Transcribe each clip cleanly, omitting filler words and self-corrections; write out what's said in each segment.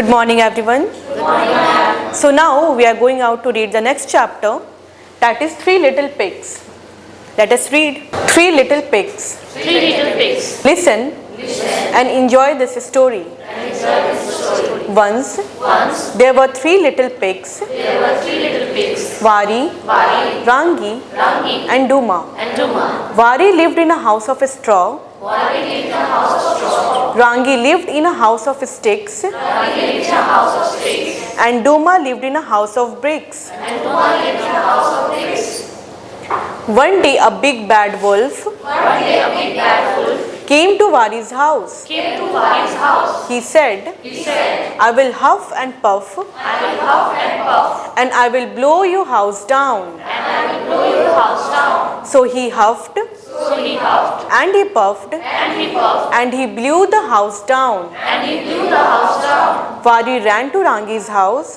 Good morning, everyone. Good morning, ma'am. So now we are going out to read the next chapter, that is Three Little Pigs. Let us read. Three Little Pigs. Three little pigs. Listen and enjoy this story. Once there were three little pigs, Vari, Rangi, and Duma. Vari lived in a house of straw. Rangi lived in a house of sticks. And Duma lived in a house of bricks. One day a big bad wolf came to Vari's house. He said, I will huff and puff, and I will blow your house down. So he huffed, and he puffed, and he blew the house down. Vari ran to Rangi's house.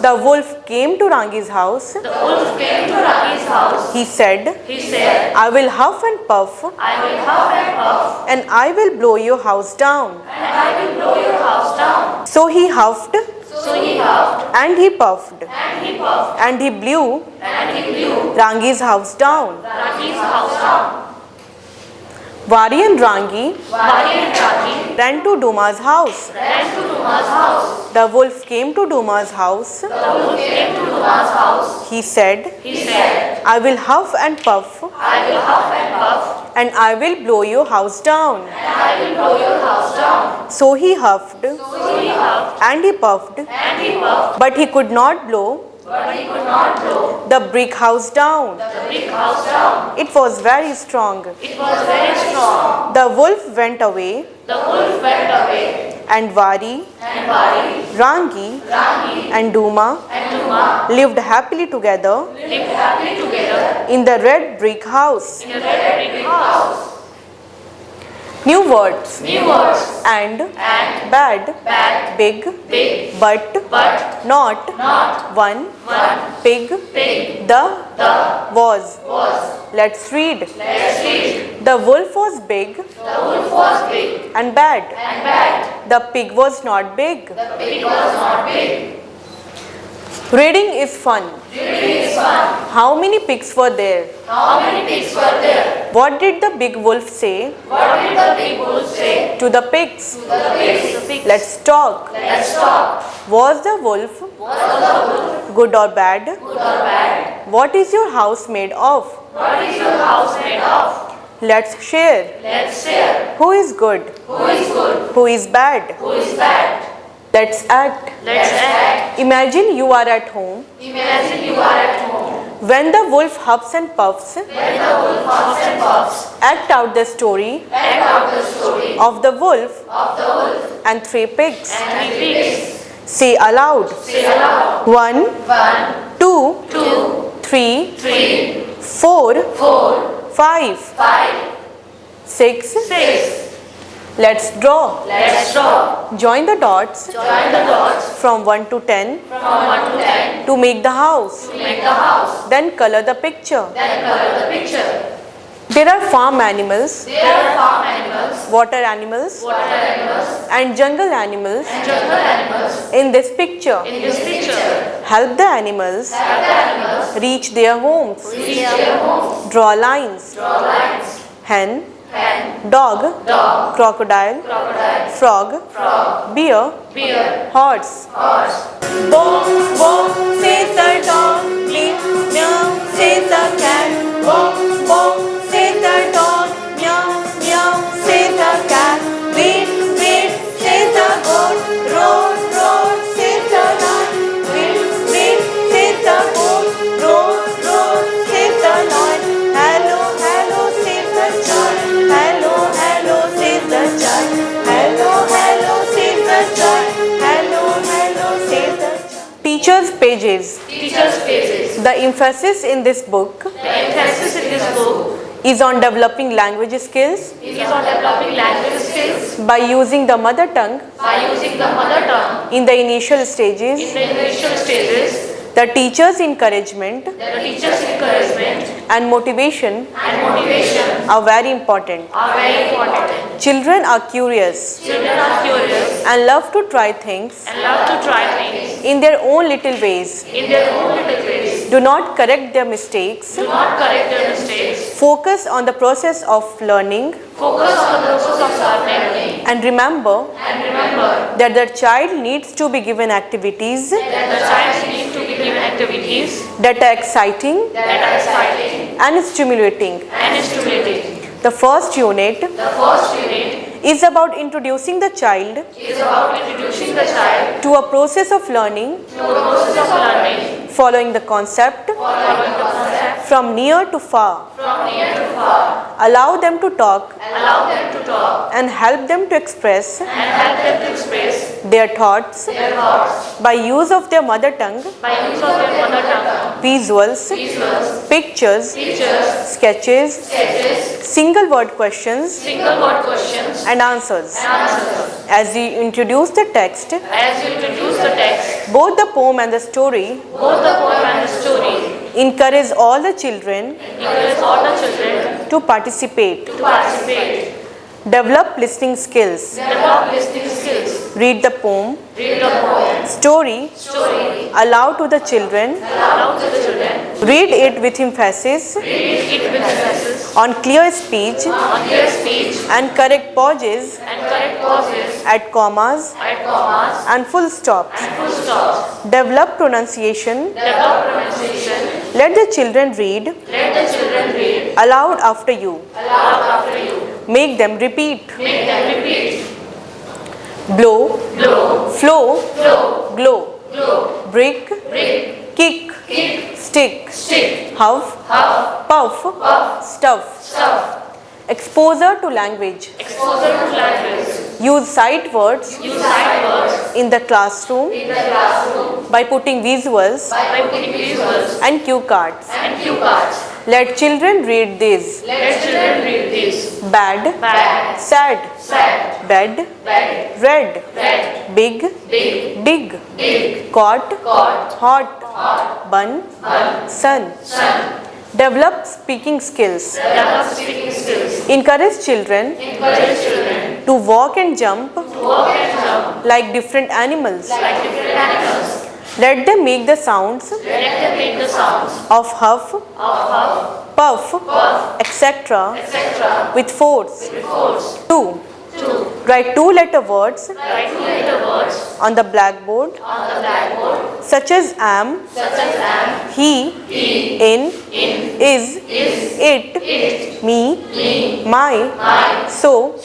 The wolf came to Rangi's house. He said, I will huff and puff, and I will blow your house down. So he huffed, and he puffed, and he blew Rangi's house down. Vari and Rangi ran to Duma's house. The wolf came to Duma's house. He said, I will huff and puff, and I will blow your house down. So he huffed, and he puffed, but he could not blow the brick house down. It was very strong. The wolf went away, and Vari, Rangi, and Duma lived happily together in the red brick house. New words. And, bad, big, but, not, one, pig, the, was. Let's read. The wolf was big, and bad. The pig was not big. Reading is fun. How many pigs were there? What did the big wolf say to the pigs? Let's talk. Was the wolf good or bad? What is your house made of? Let's share. Who is good? Who is bad? Let's act. Imagine you are at home. When the wolf huffs and puffs, act out the story of the wolf and three pigs. Say aloud. 1, 2, 3, 4, 5, 6. Let's draw. Join the dots from 1 to 10 to make the house. Then color the picture. There are farm animals, water animals, and jungle animals in this picture. Help the animals reach their homes. Draw lines. Hen, dog, crocodile, frog, bear, horse. Bo, bo, says the dog. Meow, meow, says the cat. Bo, bo, says the dog. Meow, meow, says the cat. Wait, wait, says the goat. Roar, roar, says the lion. Wait, wait, says the goat. Roar, roar, says the lion. Hello, hello, says the child. Hello, hello, says the child. Hello, hello, says the child. Hello, hello, says the child. Teachers' pages. The emphasis in this book is on developing language skills by using the mother tongue in the initial stages The teacher's encouragement The teacher's encouragement and motivation and motivation are very important. are very important. Children are curious Children are curious and love to try things and love to try things in their own little ways. in their own little ways. Do not correct their mistakes. Do not correct their mistakes. Focus on the process of learning Focus on the process of learning and remember and remember that the child needs to be given activities that the child needs to be given activities that are exciting that are exciting and stimulating. and stimulating. The first unit The first unit is about introducing the child is about introducing the child to a process of learning to a process of learning following the concept following the concept from near to far. from near to far. Allow them to talk Allow them to talk and help them to express and help them to express their thoughts their thoughts by use of their mother tongue, by use of their mother tongue, visuals, visuals, pictures, pictures, sketches, sketches, single word questions single word questions, and answers. and answers. As we introduce the text, As you introduce the text, both the poem and the story both the poem and the story, encourage all the children encourage all the children to participate. to participate, Develop listening skills. develop listening skills, Read the poem, read the poem, story, story, allow to the children, allow to the children, read it with emphasis read it with emphasis, on clear speech on their speech, and correct pauses and correct pauses, at commas at commas, and full stops. and full stops. Develop pronunciation. Develop pronunciation, Let the children read let the children read aloud after you. aloud after you. Make them repeat. Make them repeat. Blow, Blow, flow, flow, glow. glow, Brick, break, kick, kick, stick, stick, huff, huff, puff, puff, stuff. stuff. Exposure to language. Exposure to language. Use sight words Use sight words in the classroom in the classroom by putting visuals by putting visuals and cue cards. and cue cards. Let children read these. Let children read this. Bad, Bad, sad, sad, bed, bad, red, red, big, big, dig, big, caught, caught, hot, hot, bun, bun, sun. sun. Develop speaking skills. Develop speaking skills. Encourage children Encourage children to walk and jump to walk and jump like different animals. like different animals. Let them make the sounds Let them make the sounds of huff, of huff, puff, puff, etc. etc. with force. with force. 2. Two. Write 2-letter words Write 2-letter words on the blackboard on the blackboard, such as am, such as am, he, in, is, it, me, my, so,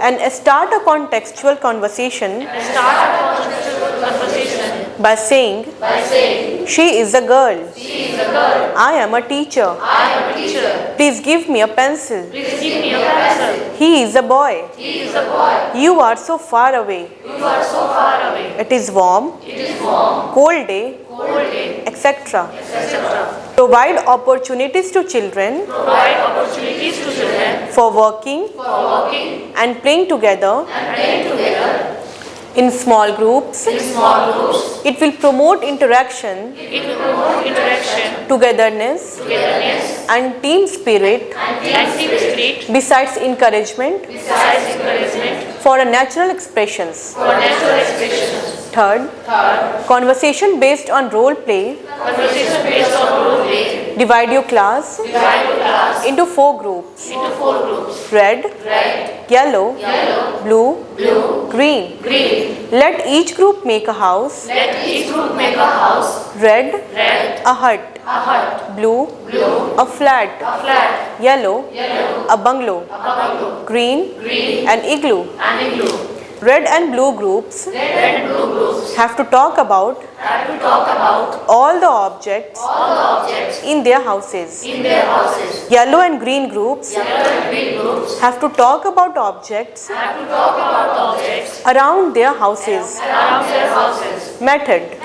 and start a contextual conversation and start a conversational conversation by saying, by saying, she is a girl, she is a girl, I am a teacher, I am a teacher, please give me a pencil, please give me a pencil, he is a boy, he is a boy, you are so far away, you are so far away, it is warm, it is warm, cold day, cold day, etc. etc. Provide opportunities to children Provide opportunities to children for working for working and playing together and playing together in small groups. in small groups. It will promote interaction, It will promote interaction, togetherness, togetherness, and team spirit and team spirit, besides encouragement besides encouragement for a natural expressions. for natural expressions. Third, Third, conversation based on role play. conversation based on role play. Divide your class Divide your class into 4 groups: into 4 groups. red, Red, yellow, yellow, blue, blue, green. green. Let each group make a house: Let each group make a house. red, Red, a hut, a hut. blue, Blue, a flat, a flat. yellow, Yellow, a bungalow, a bungalow. green, Green, an igloo. and igloo. Red and blue groups Red and blue groups have to talk about have to talk about all the objects all the objects in their houses. in their houses. Yellow and green groups Yellow and green groups have to talk about objects have to talk about the objects around their houses. around their houses. Method.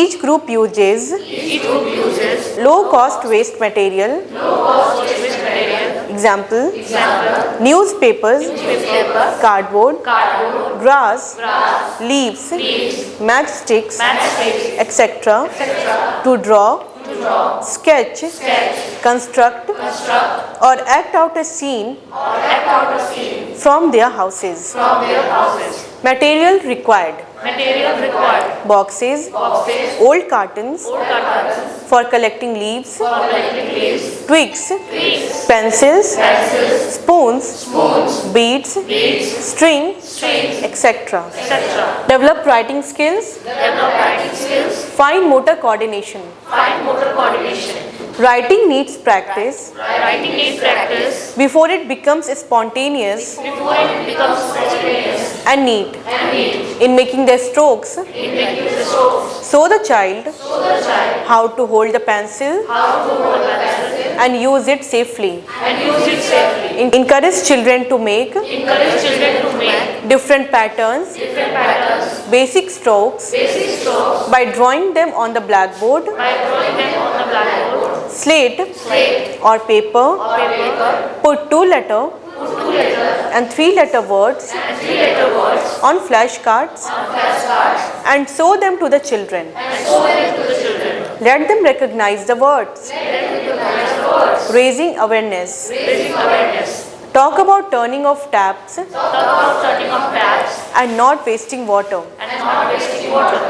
Each group uses Each group uses low cost waste material. low cost waste material. Example, Example, newspapers, newspaper, cardboard, cardboard, grass, grass, leaves, leaves, matchsticks, matchsticks, etc. etc. To draw, To draw, sketch, sketch, construct, construct, or act out a scene or act out a scene from their houses. from their houses. Material required: Material required: boxes, boxes, old cartons old cartons for collecting leaves, for collecting leaves, twigs, twigs, pencils, pencils, spoons, spoons, beads, beads, string, strings, etc. etc. Develop writing skills, Develop writing skills, fine motor coordination. fine motor coordination. Writing needs practice Writing needs practice before it becomes spontaneous before it becomes spontaneous and neat. and neat In making their strokes, in making the strokes. show the child Show the child how to hold the pencil how to hold the pencil and use it safely. and use it safely. Encourage children to make Encourage children to make different patterns, different patterns, basic strokes basic strokes by drawing them on the blackboard, by drawing them on the blackboard, slate, slate, or paper. or paper. Put 2-letter Put 2-letter and 3-letter words and 3-letter words on flashcards on flashcards and show them to the children. and show them to the children. Let them recognize the words, Let them recognize the words, raising awareness. raising awareness. Talk about turning off taps Talk about turning off taps and not wasting water. and not wasting water.